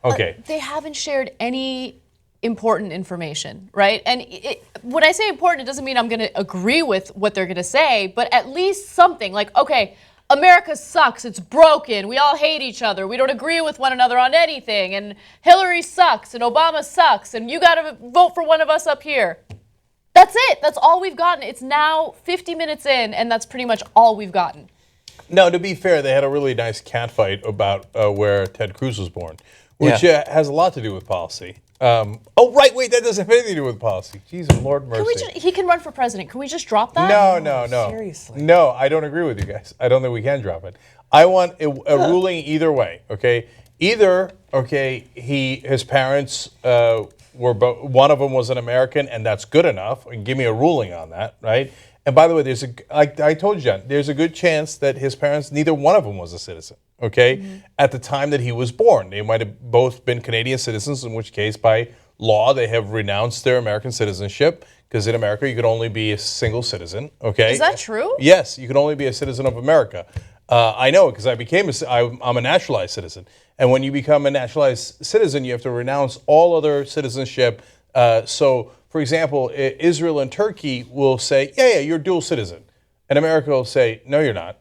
Okay. They haven't shared any important information, right? And when I say important, it doesn't mean I'm going to agree with what they're going to say, but at least something like, okay, America sucks, it's broken, we all hate each other, we don't agree with one another on anything, and Hillary sucks, and Obama sucks, and you got to vote for one of us up here. That's it. That's all we've gotten. It's now 50 minutes in, and that's pretty much all we've gotten. No, to be fair, they had a really nice catfight about where Ted Cruz was born, which has a lot to do with policy. Wait, that doesn't have anything to do with policy. Jesus, Lord mercy. He can run for president. Can we just drop that? No. Seriously. No, I don't agree with you guys. I don't think we can drop it. I want a ruling either way, okay? Either, his parents one of them was an American, and that's good enough. And give me a ruling on that, right? And by the way, like I told you, John, there's a good chance that his parents, neither one of them was a citizen, at the time that he was born. They might have both been Canadian citizens, in which case, by law, they have renounced their American citizenship, because in America, you could only be a single citizen, Is that true? Yes, you can only be a citizen of America. I know, because I'm a naturalized citizen. And when you become a naturalized citizen, you have to renounce all other citizenship. So, for example, Israel and Turkey will say, yeah, you're a dual citizen. And America will say, no, you're not.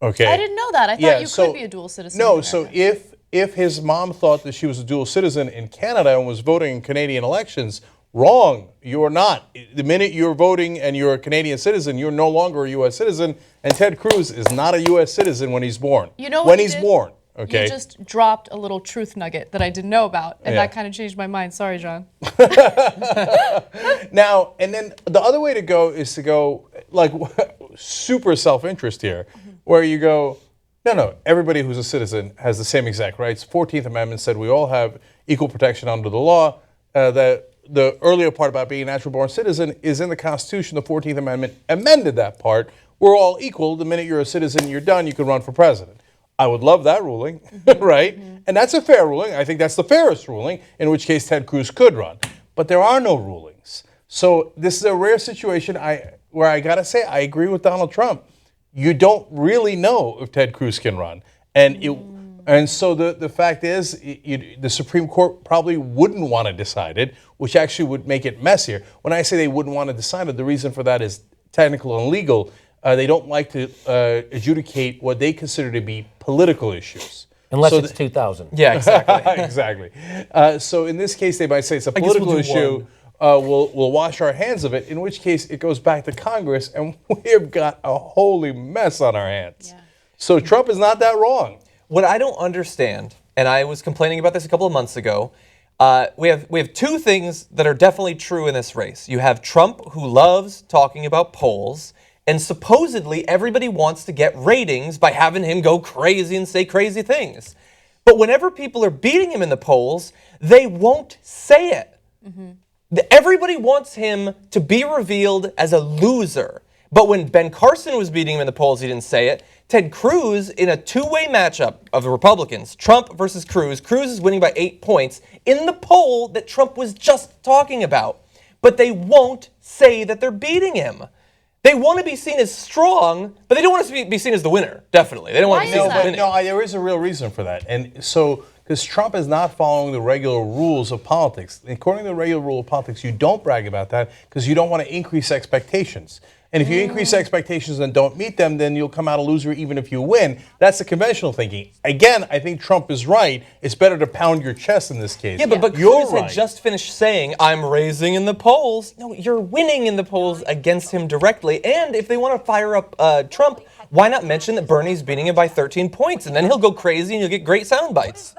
Okay. I didn't know that. I thought you could be a dual citizen. No, so if his mom thought that she was a dual citizen in Canada and was voting in Canadian elections, wrong. You're not. The minute you're voting and you're a Canadian citizen, you're no longer a U.S. citizen. And Ted Cruz is not a U.S. citizen when he's born. You know when he's born. Okay. You just dropped a little truth nugget that I didn't know about, and that kind of changed my mind. Sorry, John. Now, and then the other way to go is to go like super self-interest here, where you go, no, everybody who's a citizen has the same exact rights. 14th Amendment said we all have equal protection under the law. That the earlier part about being a natural-born citizen is in the Constitution. The 14th Amendment amended that part. We're all equal. The minute you're a citizen, you're done. You can run for president. I would love that ruling, right? And that's a fair ruling. I think that's the fairest ruling, in which case Ted Cruz could run. But there are no rulings. So this is a rare situation where I got to say I agree with Donald Trump. You don't really know if Ted Cruz can run. And so the fact is, the Supreme Court probably wouldn't want to decide it, which actually would make it messier. When I say they wouldn't want to decide it, the reason for that is technical and legal. They don't like to adjudicate what they consider to be political issues. Unless it's 2000. Yeah, exactly. Exactly. So in this case, they might say it's a political issue. We'll wash our hands of it, in which case it goes back to Congress, and we've got a holy mess on our hands. Yeah. So Trump is not that wrong. What I don't understand, and I was complaining about this a couple of months ago, we have two things that are definitely true in this race. You have Trump, who loves talking about polls, and supposedly everybody wants to get ratings by having him go crazy and say crazy things. But whenever people are beating him in the polls, they won't say it. Everybody wants him to be revealed as a loser. But when Ben Carson was beating him in the polls, he didn't say it. Ted Cruz, in a two-way matchup of the Republicans, Trump versus Cruz, Cruz is winning by 8 points in the poll that Trump was just talking about. But they won't say that they're beating him. They want to be seen as strong, but they don't want to be seen as the winner, definitely. They don't want to be seen as winning. No, there is a real reason for that. And so, because Trump is not following the regular rules of politics. According to the regular rule of politics, you don't brag about that because you don't want to increase expectations. And if you increase expectations and don't meet them, then you'll come out a loser even if you win. That's the conventional thinking. Again, I think Trump is right. It's better to pound your chest in this case. Yeah, but Cruz had just finished saying, I'm raising in the polls. No, you're winning in the polls against him directly. And if they want to fire up Trump, why not mention that Bernie's beating him by 13 points? And then he'll go crazy and you'll get great sound bites.